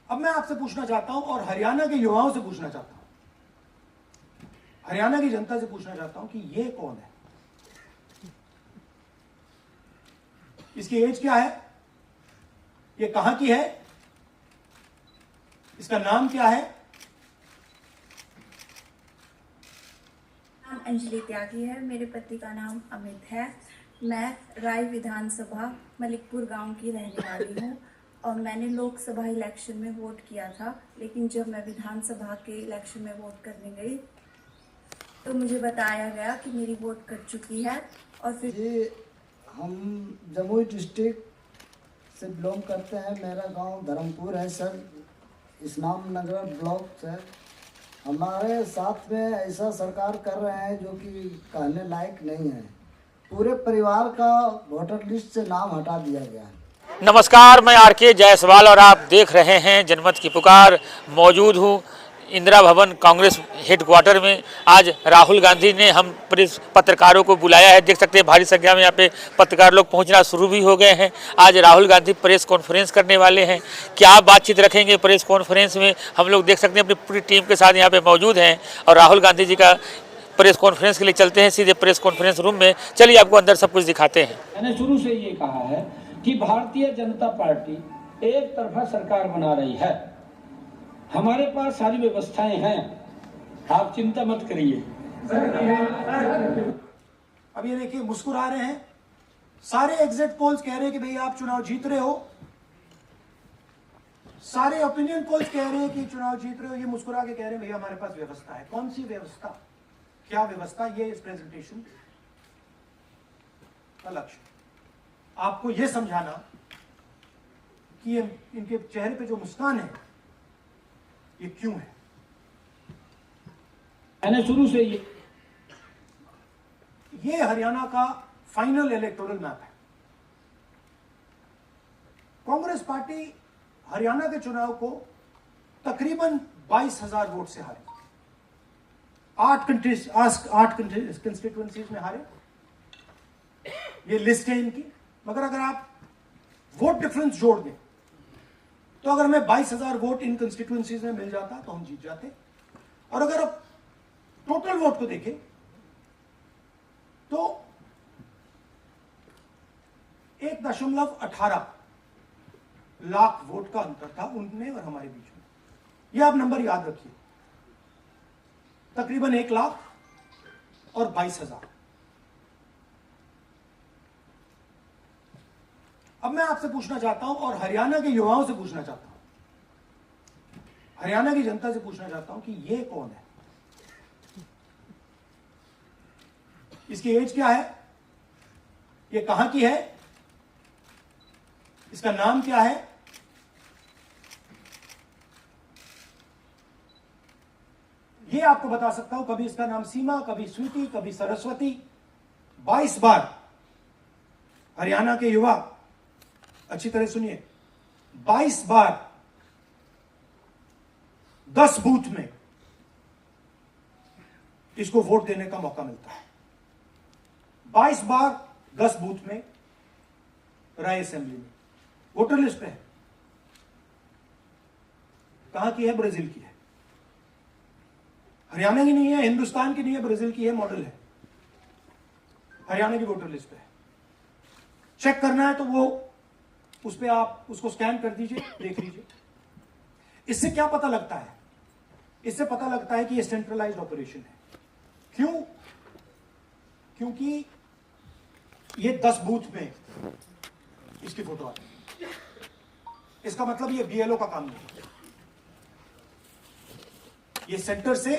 अब मैं आपसे पूछना चाहता हूं और हरियाणा के युवाओं से पूछना चाहता हूं, हरियाणा की जनता से पूछना चाहता हूं कि ये कौन है, इसकी एज क्या है, ये कहां की है, इसका नाम क्या है? नाम अंजलि त्यागी है। मेरे पति का नाम अमित है। मैं राय विधानसभा मलिकपुर गांव की रहने वाली हूं और मैंने लोकसभा इलेक्शन में वोट किया था, लेकिन जब मैं विधानसभा के इलेक्शन में वोट करने गई तो मुझे बताया गया कि मेरी वोट कट चुकी है। और फिर जी, हम जमुई डिस्ट्रिक्ट से बिलोंग करते हैं। मेरा गांव धर्मपुर है सर, इस्लाम नगर ब्लॉक से। हमारे साथ में ऐसा सरकार कर रहे हैं जो कि कहने लायक नहीं है। पूरे परिवार का वोटर लिस्ट से नाम हटा दिया गया है। नमस्कार, मैं आर.के. जायसवाल और आप देख रहे हैं जनमत की पुकार। मौजूद हूँ इंदिरा भवन कांग्रेस हेडक्वार्टर में। आज राहुल गांधी ने हम प्रेस पत्रकारों को बुलाया है। देख सकते हैं भारी संख्या में यहाँ पे पत्रकार लोग पहुँचना शुरू भी हो गए हैं। आज राहुल गांधी प्रेस कॉन्फ्रेंस करने वाले हैं। क्या बातचीत रखेंगे प्रेस कॉन्फ्रेंस में, हम लोग देख सकते हैं अपनी पूरी टीम के साथ यहाँ पे मौजूद हैं। और राहुल गांधी जी का प्रेस कॉन्फ्रेंस के लिए चलते हैं सीधे प्रेस कॉन्फ्रेंस रूम में। चलिए आपको अंदर सब कुछ दिखाते हैं। मैंने शुरू से ये कहा है कि भारतीय जनता पार्टी एक तरफा सरकार बना रही है। हमारे पास सारी व्यवस्थाएं हैं, आप चिंता मत करिए। अब ये देखिए मुस्कुरा रहे हैं। सारे एग्जिट पोल्स कह रहे हैं कि भैया आप चुनाव जीत रहे हो, सारे ओपिनियन पोल्स कह रहे हैं कि चुनाव जीत रहे हो। ये मुस्कुरा के कह रहे हैं भैया हमारे पास व्यवस्था है। कौन सी व्यवस्था, क्या व्यवस्था? ये इस प्रेजेंटेशन का लक्ष्य आपको यह समझाना कि ये इनके चेहरे पे जो मुस्कान है ये क्यों है। मैंने शुरू से ये हरियाणा का फाइनल इलेक्टोरल मैप है। कांग्रेस पार्टी हरियाणा के चुनाव को तकरीबन 22,000 वोट से हारी। 8 कंस्टिट्यूएंसीज में हारे। ये लिस्ट है इनकी। मगर अगर आप वोट डिफरेंस जोड़ दें तो अगर हमें 22,000 वोट इन कंस्टिट्यूएंसीज में मिल जाता तो हम जीत जाते। और अगर आप टोटल वोट को देखें तो 1.18 लाख वोट का अंतर था उनमें और हमारे बीच में। यह आप नंबर याद रखिए, तकरीबन 1 लाख और 22,000। अब मैं आपसे पूछना चाहता हूं और हरियाणा के युवाओं से पूछना चाहता हूं, हरियाणा की जनता से पूछना चाहता हूं कि ये कौन है, इसकी एज क्या है, ये कहां की है, इसका नाम क्या है? ये आपको बता सकता हूं। कभी इसका नाम सीमा, कभी स्वीति, कभी सरस्वती। 22 बार हरियाणा के युवा, अच्छी तरह सुनिए, 22 बार 10 बूथ में इसको वोट देने का मौका मिलता है। 22 बार 10 बूथ में राय असेंबली में। वोटर लिस्ट पे है। कहां की है? ब्राजील की है। हरियाणा की नहीं है, हिंदुस्तान की नहीं है, ब्राजील की है, मॉडल है। हरियाणा की वोटर लिस्ट पे है। चेक करना है तो वो उस पे आप उसको स्कैन कर दीजिए, देख लीजिए। इससे क्या पता लगता है? इससे पता लगता है कि ये सेंट्रलाइज्ड ऑपरेशन है। क्यों? क्योंकि ये 10 बूथ में इसकी फोटो आती है। इसका मतलब ये बीएलओ का काम नहीं है। ये सेंटर से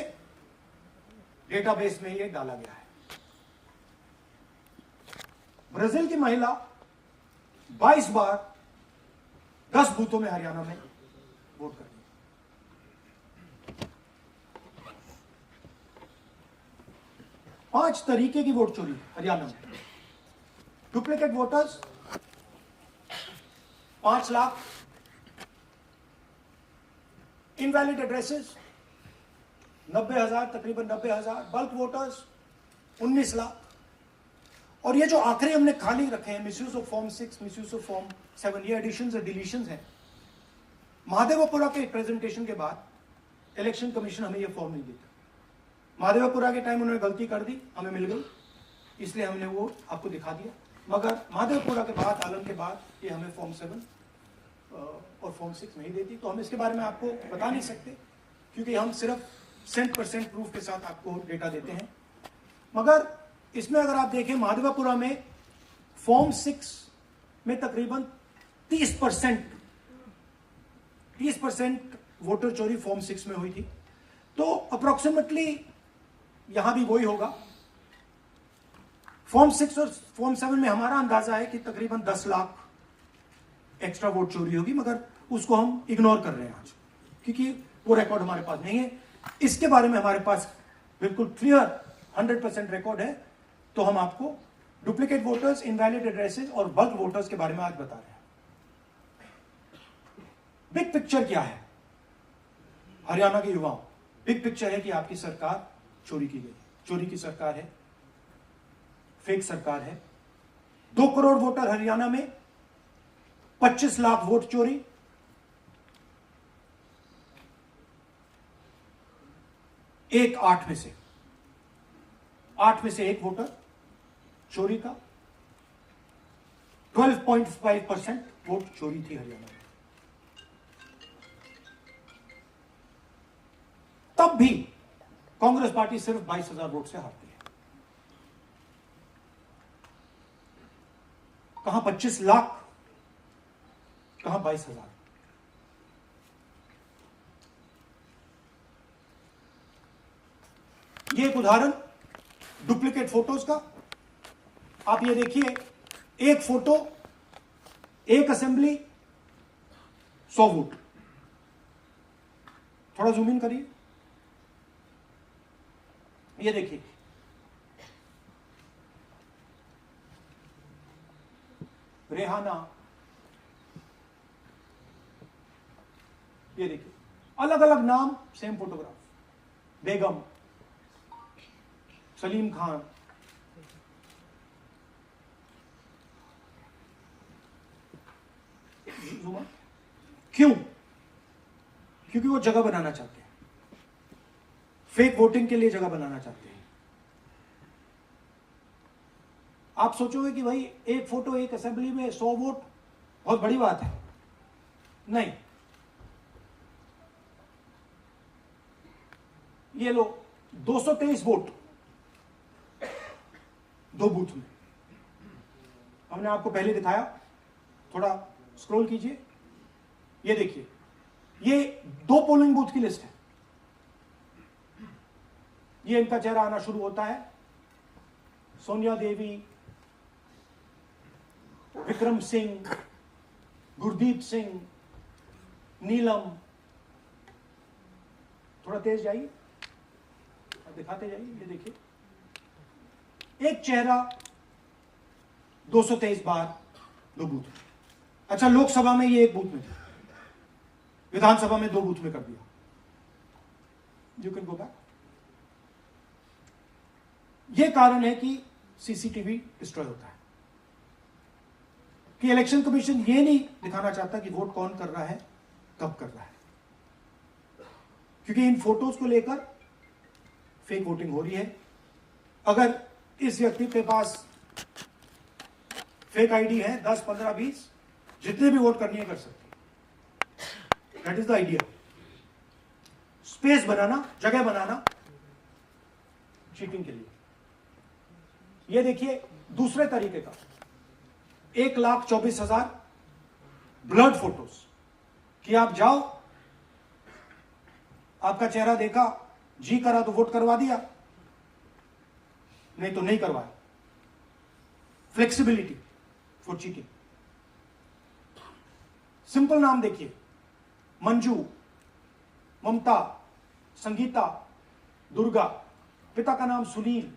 डेटाबेस में ये डाला गया है। ब्राजील की महिला 22 बार 10 बूथों में हरियाणा में वोट करती है। 5 तरीके की वोट चोरी हरियाणा में। Duplicate voters 5 lakh, invalid addresses 90,000, तकरीबन 90,000, बल्क वोटर्स 19 लाख। और ये जो आखिरी हमने खाली रखे हैं, misuse of form 6, misuse of form 7, ये एडिशंस और डिलीशंस हैं। महादेवपुरा के प्रेजेंटेशन के बाद इलेक्शन कमीशन हमें यह फॉर्म नहीं देता। महादेवपुरा के टाइम उन्होंने गलती कर दी, हमें मिल गई, इसलिए हमने वो आपको दिखा दिया। मगर महादेवपुरा के बाद, आलम के बाद ये हमें फॉर्म 7 और फॉर्म 6 नहीं देती। तो हम इसके बारे में आपको बता नहीं सकते, क्योंकि हम सिर्फ 100% प्रूफ के साथ आपको डेटा देते हैं। मगर इसमें अगर आप देखें, महादेवपुरा में फॉर्म 6 में तकरीबन 30% वोटर चोरी फॉर्म 6 में हुई थी। तो अप्रोक्सीमेटली यहां भी वही होगा। फॉर्म 6 और फॉर्म 7 में हमारा अंदाजा है कि तकरीबन 10 लाख एक्स्ट्रा वोट चोरी होगी, मगर उसको हम इग्नोर कर रहे हैं आज, क्योंकि वो रिकॉर्ड हमारे पास नहीं है। इसके बारे में हमारे पास बिल्कुल क्लियर 100% रिकॉर्ड है। तो हम आपको डुप्लीकेट वोटर्स, इनवैलिड एड्रेसेस और बल्क वोटर्स के बारे में आज बता रहे हैं। बिग पिक्चर क्या है हरियाणा के युवाओं? बिग पिक्चर है कि आपकी सरकार चोरी की गई, चोरी की सरकार है, फेक सरकार है। 2 करोड़ वोटर हरियाणा में, 25 लाख वोट चोरी, एक 8 में से 1 वोटर चोरी का। 12.5% वोट चोरी थी हरियाणा में। तब भी कांग्रेस पार्टी सिर्फ 22,000 वोट से हारती है। कहां 25 लाख, कहां 22,000। ये एक उदाहरण डुप्लीकेट फोटोज का। आप ये देखिए, एक फोटो, एक असेंबली, 100 वोट। थोड़ा जूम इन करिए, ये देखिए, रेहाना, ये देखिए, अलग अलग नाम, सेम फोटोग्राफ। बेगम, सलीम खान, क्यों? क्योंकि वो जगह बनाना चाहते हैं, फेक वोटिंग के लिए जगह बनाना चाहते हैं। आप सोचोगे कि भाई एक फोटो, एक असेंबली में 100 वोट बहुत बड़ी बात है। नहीं, ये लो 223 वोट 2 बूथ में। हमने आपको पहले दिखाया, थोड़ा स्क्रॉल कीजिए, ये देखिए, ये 2 पोलिंग बूथ की लिस्ट है। ये इनका चेहरा आना शुरू होता है, सोनिया देवी, विक्रम सिंह, गुरदीप सिंह, नीलम। थोड़ा तेज जाइए, दिखाते जाइए, ये देखिए, एक चेहरा 223 बार 2 बूथ में। अच्छा, लोकसभा में ये 1 बूथ में था, विधानसभा में 2 बूथ में कर दिया। You can go back. ये कारण है कि सीसीटीवी डिस्ट्रॉय होता है, कि इलेक्शन कमीशन ये नहीं दिखाना चाहता कि वोट कौन कर रहा है, कब कर रहा है, क्योंकि इन फोटोज को लेकर फेक वोटिंग हो रही है। अगर इस व्यक्ति के पास फेक आईडी है, 10, 15, 20, जितने भी वोट करनी है कर सकते। That is the idea. Space बनाना, जगह बनाना चीटिंग के लिए। ये देखिए दूसरे तरीके का, 1,24,000 ब्लड फोटोज कि आप जाओ, आपका चेहरा देखा, जी करा तो वोट करवा दिया, नहीं तो नहीं करवाया। Flexibility for cheating. सिंपल नाम देखिए, मंजू, ममता, संगीता, दुर्गा, पिता का नाम सुनील,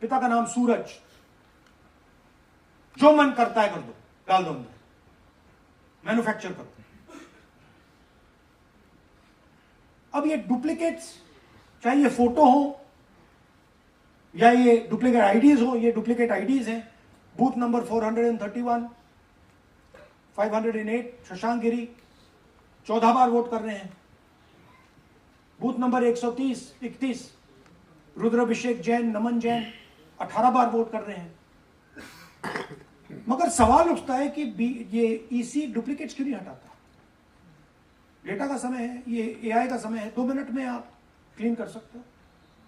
पिता का नाम सूरज। जो मन करता है कर दो, डाल दो अंदर, मैन्युफैक्चर कर दो। अब ये डुप्लीकेट्स, चाहे ये फोटो हो या ये डुप्लीकेट आईडीज हो, ये डुप्लीकेट आईडीज हैं। बूथ नंबर 431, 508 शशांक गिरी, 14 बार वोट कर रहे हैं। बूथ नंबर 130, 31 रुद्राभिषेक जैन, नमन जैन 18 बार वोट कर रहे हैं। मगर सवाल उठता है कि ये ईसी डुप्लीकेट्स क्यों नहीं हटाता? डेटा का समय है, ये एआई का समय है, 2 मिनट में आप क्लीन कर सकते हो।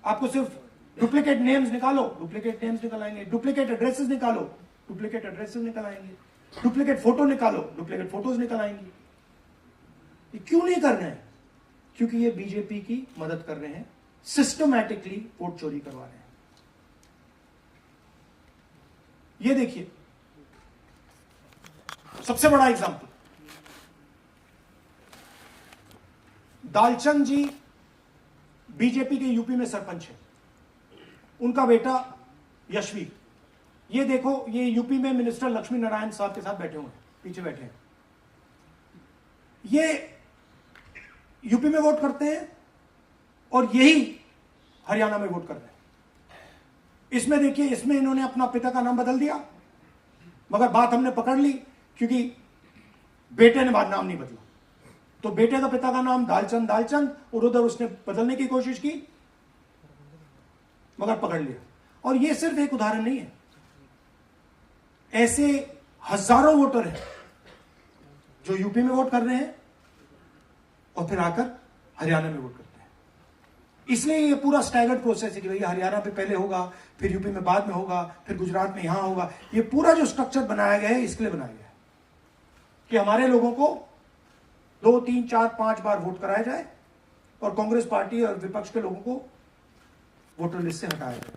आपको सिर्फ डुप्लीकेट नेम्स निकालो, डुप्लीकेट नेम्स निकल आएंगे, डुप्लीकेट एड्रेसेस निकालो, डुप्लीकेट एड्रेसेस निकल आएंगे, डुप्लीकेट फोटो निकालो, डुप्लीकेट फोटोज निकल आएंगी। ये क्यों नहीं कर रहे हैं? क्योंकि ये बीजेपी की मदद कर रहे हैं, सिस्टमैटिकली वोट चोरी करवा रहे हैं। ये देखिए सबसे बड़ा एग्जांपल, दालचंद जी बीजेपी के यूपी में सरपंच है, उनका बेटा यशवीर, ये देखो, ये यूपी में मिनिस्टर लक्ष्मी नारायण साहब के साथ बैठे हुए हैं, पीछे बैठे हैं। ये यूपी में वोट करते हैं और यही हरियाणा में वोट कर रहे हैं। इसमें देखिए, इसमें इन्होंने अपना पिता का नाम बदल दिया, मगर बात हमने पकड़ ली क्योंकि बेटे ने बाद नाम नहीं बदला, तो बेटे का पिता का नाम दालचंद दालचंद, और उधर उसने बदलने की कोशिश की मगर पकड़ लिया। और यह सिर्फ एक उदाहरण नहीं है, ऐसे हजारों वोटर हैं जो यूपी में वोट कर रहे हैं और फिर आकर हरियाणा में वोट करते हैं। इसलिए ये पूरा स्टैगर्ड प्रोसेस है कि भैया हरियाणा पे पहले होगा, फिर यूपी में बाद में होगा, फिर गुजरात में यहां होगा। ये पूरा जो स्ट्रक्चर बनाया गया है इसके लिए बनाया गया है कि हमारे लोगों को 2, 3, 4, 5 बार वोट कराया जाए और कांग्रेस पार्टी और विपक्ष के लोगों को वोटर लिस्ट से हटाया जाए।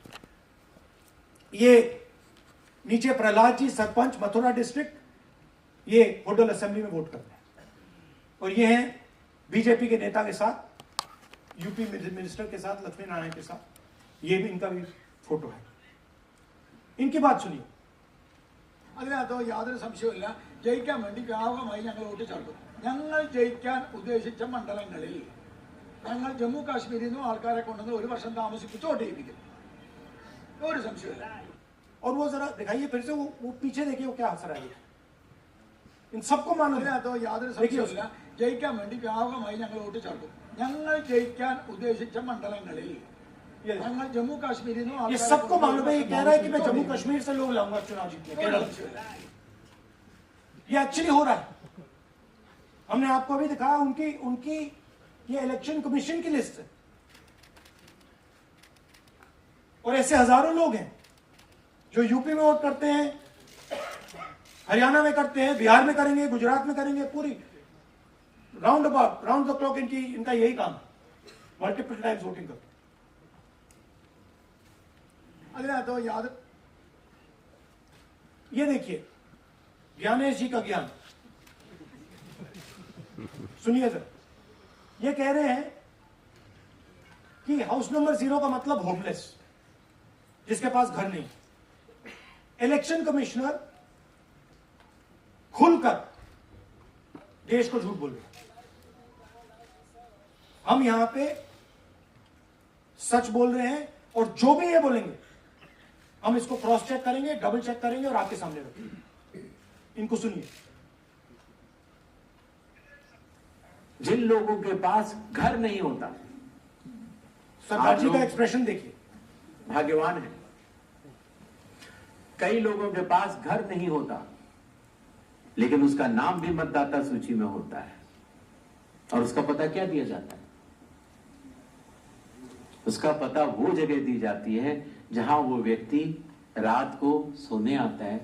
ये नीचे प्रहलाद जी सरपंच मथुरा डिस्ट्रिक्ट, ये होडल असेंबली में वोट कर रहे हैं, और ये हैं बीजेपी के नेता के साथ, यूपी मिनिस्टर के साथ, लक्ष्मी नारायण के साथ, ये भी इनका भी फोटो है। इनकी बात सुनिए। അതിനകത്ത് യാതൊരു സംശയവുമില്ല, ജയിക്കാൻ വേണ്ടി വ്യാപകമായി ഞങ്ങൾ വോട്ട് ചേർക്കും. ഞങ്ങൾ ജയിക്കാൻ ഉദ്ദേശിച്ച മണ്ഡലങ്ങളിൽ ഞങ്ങൾ ജമ്മു കാശ്മീരിൽ നിന്നും ആൾക്കാരെ കൊണ്ടുവന്ന് 1 വർഷം താമസിപ്പിച്ച് വോട്ട് ചെയ്യിപ്പിക്കും. ഒരു സംശയമില്ല. और वो जरा दिखाइए फिर से, वो पीछे देखिए वो क्या असर है। इन सबको मानो। അതിനകത്ത് യാതൊരു സംശയവുമില്ല, ജയിക്കാൻ വേണ്ടി വ്യാപകമായി ഞങ്ങൾ വോട്ട് ചേർക്കും. ഞങ്ങൾ ജയിക്കാൻ ഉദ്ദേശിച്ച മണ്ഡലങ്ങളിൽ ഞങ്ങൾ ജമ്മു കാശ്മീരിൽ നിന്നും ये सबको मालूम है। ये कह रहा है कि मैं जम्मू कश्मीर से लोग लाऊंगा चुनाव जीतने। ये एक्चुअली हो रहा है। हमने आपको अभी दिखाया, उनकी ये इलेक्शन कमीशन की लिस्ट है, और ऐसे हजारों लोग हैं जो यूपी में वोट करते हैं, हरियाणा में करते हैं, बिहार में करेंगे, गुजरात में करेंगे, पूरी राउंड द क्लॉक इनका यही काम, मल्टीपल टाइम्स वोटिंग करते हैं। അതിനകത്ത് യാതൊരു ये देखिए ज्ञानेश जी का ज्ञान सुनिए सर। ये कह रहे हैं कि हाउस नंबर 0 का मतलब होमलेस, जिसके पास घर नहीं। इलेक्शन कमिश्नर खुलकर देश को झूठ बोल रहे हैं। हम यहां पे सच बोल रहे हैं, और जो भी ये बोलेंगे हम इसको क्रॉस चेक करेंगे, डबल चेक करेंगे और आपके सामने रखेंगे। इनको सुनिए। जिन लोगों के पास घर नहीं होता, सरदार जी का एक्सप्रेशन देखिए, भाग्यवान है। कई लोगों के पास घर नहीं होता, लेकिन उसका नाम भी मतदाता सूची में होता है, और उसका पता क्या दिया जाता है? उसका पता वो जगह दी जाती है जहां वो व्यक्ति रात को सोने आता है,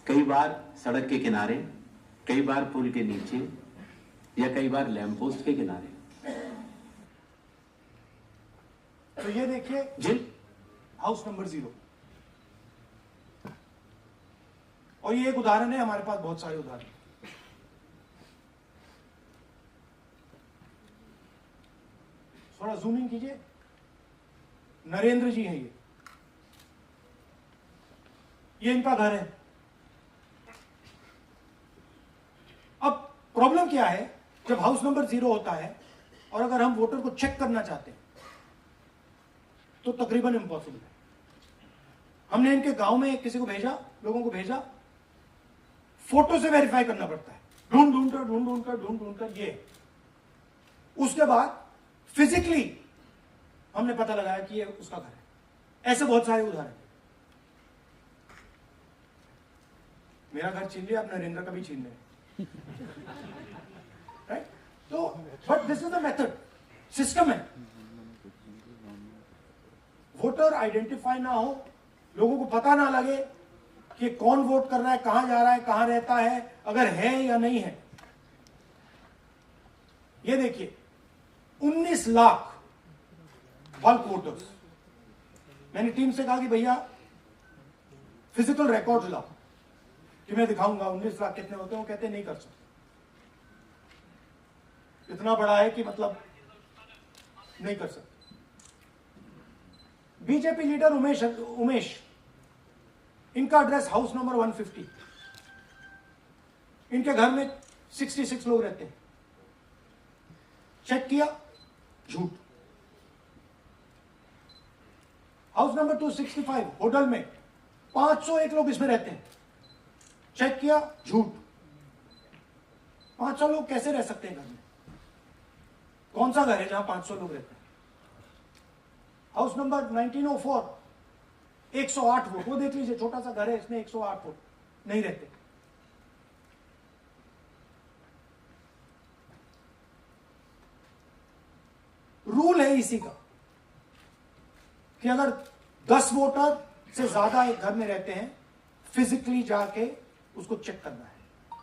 कई बार सड़क के किनारे, कई बार पुल के नीचे, या कई बार लैंप पोस्ट के किनारे। तो ये देखिए जिन हाउस नंबर 0, और ये एक उदाहरण है, हमारे पास बहुत सारे उदाहरण। थोड़ा जूम इन कीजिए। नरेंद्र जी हैं ये इनका घर है। अब प्रॉब्लम क्या है, जब हाउस नंबर 0 होता है और अगर हम वोटर को चेक करना चाहते हैं तो तकरीबन इम्पॉसिबल है। हमने इनके गांव में किसी को भेजा, लोगों को भेजा, फोटो से वेरीफाई करना पड़ता है ढूंढ कर ये। उसके बाद फिजिकली हमने पता लगाया कि ये उसका घर है। ऐसे बहुत सारे उदाहरण। मेरा घर छीन लिया, अब नरेंद्र का भी छीन ले, राइट? तो but this is the method, system है। वोटर आइडेंटिफाई ना हो, लोगों को पता ना लगे कि कौन वोट कर रहा है, कहां जा रहा है, कहां रहता है, अगर है या नहीं है। ये देखिए 19 लाख बल्क वोटर्स। मैंने टीम से कहा कि भैया फिजिकल रिकॉर्ड लाओ कि मैं दिखाऊंगा 19 लाख कितने होते हैं। वो कहते नहीं कर सकते, इतना बड़ा है कि मतलब नहीं कर सकते। बीजेपी लीडर उमेश, इनका एड्रेस हाउस नंबर 150। इनके घर में 66 लोग रहते हैं। चेक किया, झूठ। हाउस नंबर 265 होटल में 501 लोग इसमें रहते हैं। चेक किया, झूठ। 500 लोग कैसे रह सकते हैं घर में? कौन सा घर है जहां 500 लोग रहते हैं? हाउस नंबर 1904 108 वोट, वो देख लीजिए, छोटा सा घर है, इसमें 108 वोट नहीं रहते। रूल है इसी का कि अगर 10 वोटर से ज्यादा एक घर में रहते हैं, फिजिकली जाके उसको चेक करना है।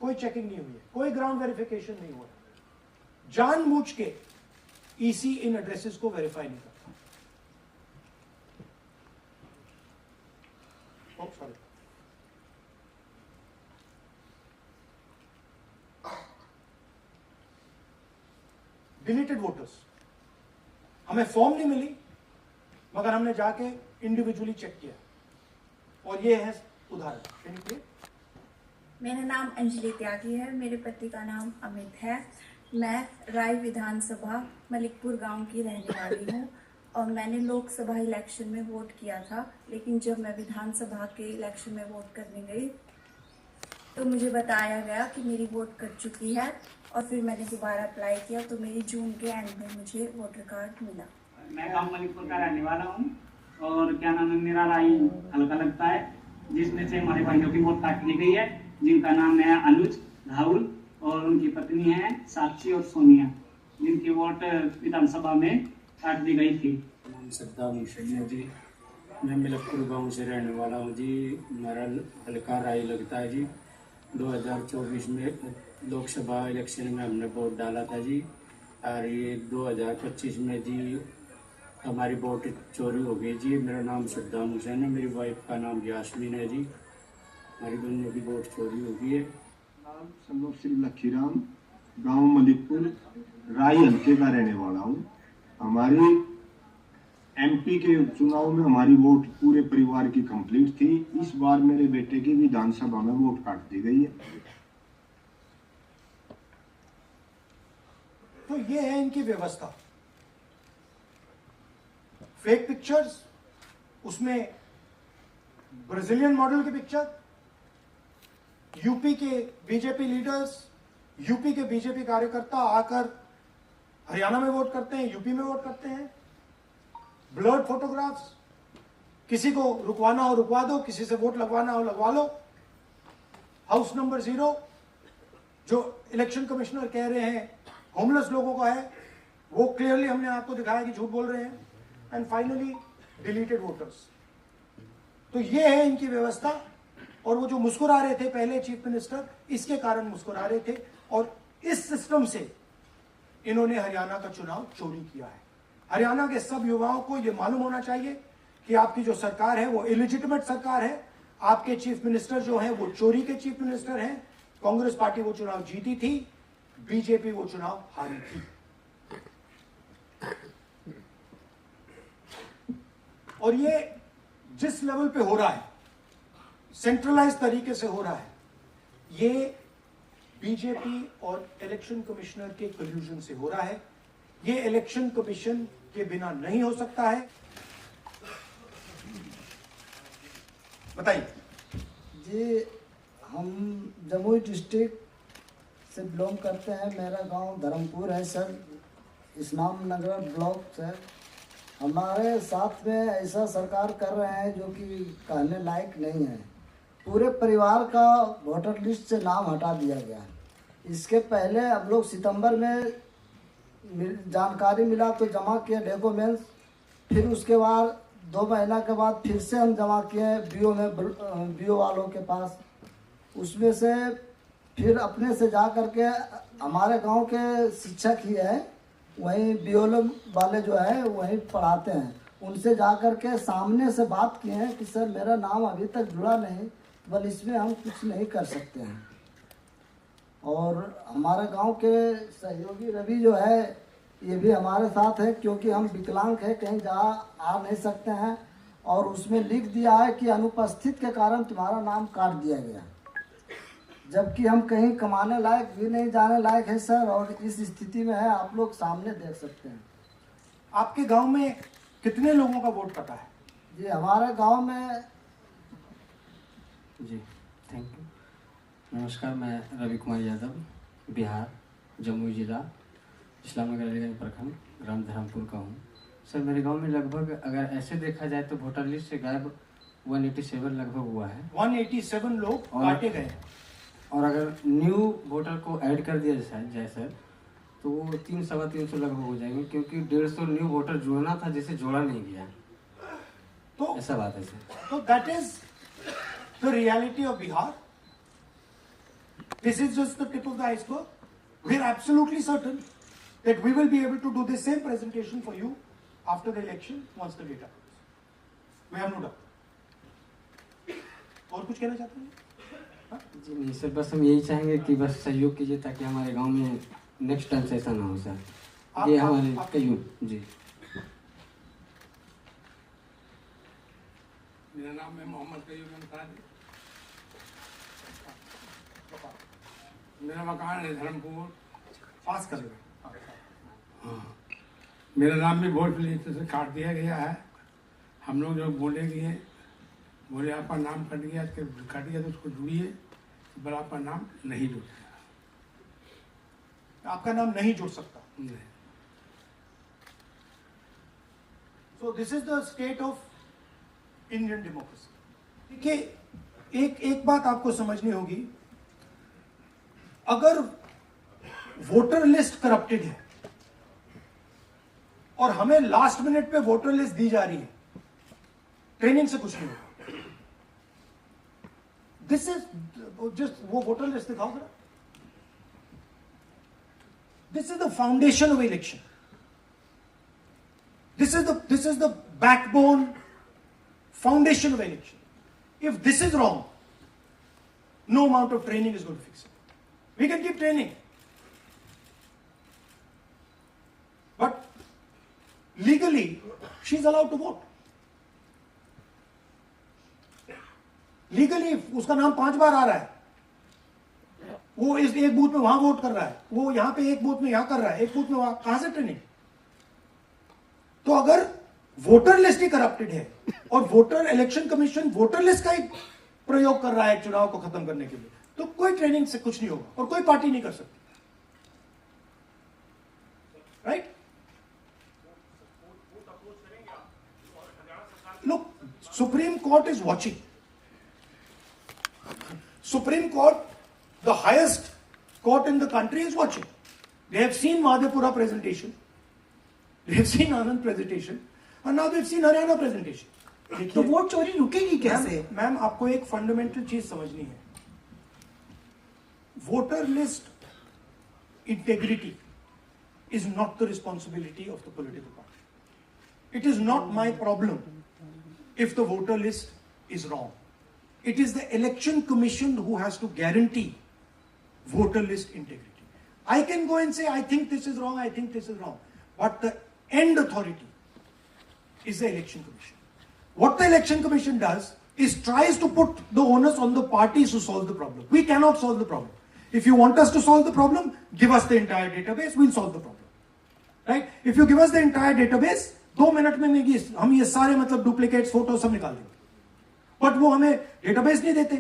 कोई चेकिंग नहीं हुई है, कोई ग्राउंड वेरिफिकेशन नहीं हुआ है। जानबूझ के ईसी इन एड्रेसेस को वेरीफाई नहीं करता। सॉरी, डिलीटेड वोटर्स, हमें फॉर्म नहीं मिली मगर हमने जाके इंडिविजुअली चेक किया, और ये है उदाहरण। मेरा नाम अंजलि त्यागी है, मेरे पति का नाम अमित है। मैं राय विधानसभा मलिकपुर गांव की रहने वाली हूँ और मैंने लोकसभा इलेक्शन में वोट किया था, लेकिन जब मैं विधानसभा के इलेक्शन में वोट करने गई तो मुझे बताया गया कि मेरी वोट कट चुकी है, और फिर मैंने दोबारा अप्लाई किया तो मेरी जून के एंड में मुझे वोटर कार्ड मिला। मैं गांव मलिकपुर का रहने वाला हूँ और क्या नाम है, मेरा राय हल्का लगता है, जिसमें से हमारे भाइयों की वोट काट ली गई है, जिनका नाम है अनुज, राहुल और उनकी पत्नी है साक्षी और सोनिया, जिनकी वोट विधानसभा में काट दी गई थी। नाम सद्दाम हुसैन है जी, मैं मलिकपुर गांव से रहने वाला हूँ जी। मेरा हल्का राय लगता है जी। 2024 में लोकसभा इलेक्शन में हमने वोट डाला था जी, और ये 2025 में जी हमारी वोट चोरी हो गई जी। मेरा नाम सद्दाम हुसैन है, मेरी वाइफ का नाम यास्मीन है जी। हमारी दोनों की वोट चोरी हो गई है। नाम संगम श्री लखीराम, गांव मलिकपुर, राय हल्के का रहने वाला हूँ। हमारी एमपी के चुनाव में हमारी वोट पूरे परिवार की कंप्लीट थी। इस बार मेरे बेटे की विधानसभा में वोट काट दी गई है। तो ये है इनकी व्यवस्था। फेक पिक्चर्स, उसमें ब्राजीलियन मॉडल की पिक्चर, यूपी के बीजेपी लीडर्स, यूपी के बीजेपी कार्यकर्ता आकर हरियाणा में वोट करते हैं, यूपी में वोट करते हैं। ब्लर्ड फोटोग्राफ्स, किसी को रुकवाना हो रुकवा दो, किसी से वोट लगवाना हो लगवा लो। हाउस नंबर 0 जो इलेक्शन कमिश्नर कह रहे हैं होमलेस लोगों का है, वो क्लियरली हमने आपको दिखाया कि झूठ बोल रहे हैं। And finally deleted voters. तो ये है इनकी व्यवस्था। और वो जो मुस्कुरा रहे थे पहले चीफ मिनिस्टर, इसके कारण मुस्कुरा रहे थे, और इस सिस्टम से इन्होंने हरियाणा का चुनाव चोरी किया है। हरियाणा के सब युवाओं को यह मालूम होना चाहिए कि आपकी जो सरकार है वो इलिजिटिमेट सरकार है। आपके चीफ मिनिस्टर जो हैं वो चोरी के चीफ मिनिस्टर हैं। कांग्रेस पार्टी वो चुनाव जीती थी, बीजेपी वो चुनाव हारी थी। और ये जिस लेवल पे हो रहा है, सेंट्रलाइज तरीके से हो रहा है, ये बीजेपी और इलेक्शन कमिश्नर के कल्यूजन से हो रहा है। ये इलेक्शन कमीशन के बिना नहीं हो सकता है। बताइए जी, हम जमुई डिस्ट्रिक्ट से बिलोंग करते हैं। मेरा गांव धर्मपुर है सर, इस्लाम नगर ब्लॉक सर। हमारे साथ में ऐसा सरकार कर रहे हैं जो कि कहने लायक नहीं है। पूरे परिवार का वोटर लिस्ट से नाम हटा दिया गया। इसके पहले हम लोग सितंबर में जानकारी मिला तो जमा किए डॉक्यूमेंट्स, फिर उसके बाद 2 महीना के बाद फिर से हम जमा किए बीओ में, बीओ वालों के पास। उसमें से फिर अपने से जा कर के हमारे गांव के शिक्षक ही है, वहीं बीओ वाले जो है वहीं पढ़ाते हैं, उनसे जा कर के सामने से बात किए हैं कि सर मेरा नाम अभी तक जुड़ा नहीं, बल इसमें हम कुछ नहीं कर सकते हैं। और हमारे गांव के सहयोगी रवि जो है ये भी हमारे साथ है, क्योंकि हम विकलांग हैं, कहीं जा आ नहीं सकते हैं, और उसमें लिख दिया है कि अनुपस्थित के कारण तुम्हारा नाम काट दिया गया, जबकि हम कहीं कमाने लायक भी नहीं जाने लायक है सर। और इस स्थिति में है, आप लोग सामने देख सकते हैं। आपके गांव में कितने लोगों का वोट कटा है? जी हमारे गांव में जी थैंक यू। नमस्कार, मैं रवि कुमार यादव, बिहार, जमुई जिला, इस्लामनगर अलीगंज प्रखंड, ग्राम धर्मपुर का हूँ। सर मेरे गांव में लगभग अगर ऐसे देखा जाए तो वोटर लिस्ट से गायब 187 लगभग हुआ है। 187 लोग काटे गए। और अगर न्यू वोटर को ऐड कर दिया जाए सर तो वो 300-350 लगभग हो जाएंगे, क्योंकि 150 न्यू वोटर जोड़ना था जिसे जोड़ा नहीं गया, तो ऐसा बात है सर। तो that is the reality of Bihar. This is just the tip of the iceberg. We are absolutely certain that we will be able to do the same presentation for you after the election once the data comes. We have no doubt. और कुछ कहना चाहते हैं? जी नहीं sir, बस हम यही चाहेंगे कि बस सहयोग कीजिए ताकि हमारे गांव में नेक्स्ट टाइम से ऐसा ना हो सर। ये हमारे कई जी। मेरा नाम है मोहम्मद कयूम अंसारी। मेरा मकान है धर्मपुर। पास कर लो। हाँ, मेरा नाम भी वोट लिस्ट से काट दिया गया है। हम लोग जो बोले आपका नाम कट गया तो उसको जुड़िए, पर आपका नाम नहीं जुड़ सकता। आपका नाम नहीं जुड़ सकता। नहीं। So this is the state of Indian democracy. देखिए एक बात आपको समझनी होगी, अगर वोटर लिस्ट करप्टेड है और हमें लास्ट मिनट पे वोटर लिस्ट दी जा रही है, ट्रेनिंग से कुछ नहीं होगा। दिस इज जस्ट वो वोटर लिस्ट दिखाओ जरा। This is the foundation of election. This is the backbone foundation of election. If this is wrong, no amount of training is going to fix it. We can keep training. But legally, she's allowed to vote. Legally, उसका नाम 5 बार आ रहा है, वो इस एक booth में वहां vote कर रहा है, वो यहां पे एक बूथ में यहां कर रहा है, एक बूथ में वहां, कहां से ट्रेनिंग? तो अगर वोटर लिस्ट ही करप्टेड है और voter election commission voter list का ही प्रयोग कर रहा है चुनाव को खत्म करने के लिए, तो कोई ट्रेनिंग से कुछ नहीं होगा और कोई पार्टी नहीं कर सकती। Right? Look, supreme court is watching. Supreme court, the highest court in the country, is watching. They have seen Madhepura presentation, they have seen Anand presentation, और now they've seen Haryana presentation. तो वोट चोरी रुकेगी कैसे? मैम आपको एक फंडामेंटल चीज समझनी है। Voter list integrity is not the responsibility of the political party. It is not my problem if the voter list is wrong. It is the election commission who has to guarantee voter list integrity. I can go and say I think this is wrong, I think this is wrong, but the end authority is the election commission. What the election commission does is tries to put the onus on the parties to solve the problem. We cannot solve the problem. If you want us to solve the problem, give us the entire database, we'll solve the problem. Right? If you give us the entire database, 2 minute में हम ये सारे मतलब duplicates, photo सब निकाल देंगे। But वो हमें डेटाबेस नहीं देते।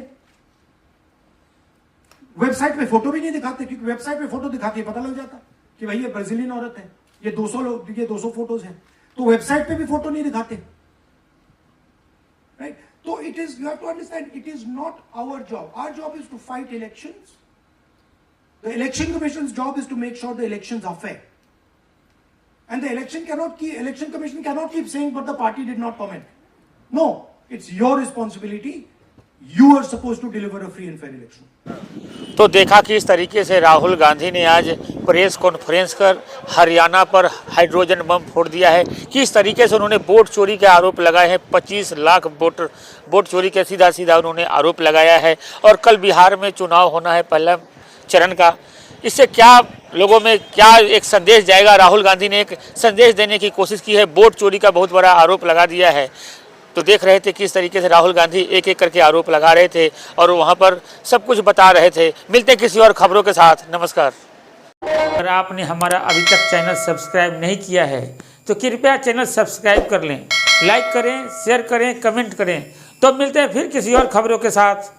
वेबसाइट पे फोटो भी नहीं दिखाते, क्योंकि वेबसाइट पे फोटो दिखाती है पता लग जाता कि भाई ये ब्राजीलियन औरत है, ये 200 लोग, ये 200 फोटोज हैं, तो वेबसाइट पे भी फोटो नहीं दिखाते, राइट? तो it is, you have to understand, it is not our job. Our job is to fight elections. The election commission's job is to make sure the elections are fair. And the election commission cannot keep saying, but the party did not comment. No, it's your responsibility. You are supposed to deliver a free and fair election. तो देखा कि इस तरीके से राहुल गांधी ने आज press conference कर हरियाणा पर हाइड्रोजन बम फोड़ दिया है, कि इस तरीके से उन्होंने वोट चोरी के आरोप लगाए हैं. 25 लाख वोट चोरी के सीधा उन्होंने आरोप लगाया है. और कल बिहार में चुनाव होना है पहला चरण का. इससे क्या लोगों में क्या एक संदेश जाएगा? राहुल गांधी ने एक संदेश देने की कोशिश की है, वोट चोरी का बहुत बड़ा आरोप लगा दिया है. तो देख रहे थे किस तरीके से राहुल गांधी एक एक करके आरोप लगा रहे थे और वहां पर सब कुछ बता रहे थे. मिलते किसी और खबरों के साथ. नमस्कार. अगर आपने हमारा अभी तक चैनल सब्सक्राइब नहीं किया है तो कृपया चैनल सब्सक्राइब कर लें, लाइक करें, शेयर करें, कमेंट करें. तो मिलते हैं फिर किसी और खबरों के साथ.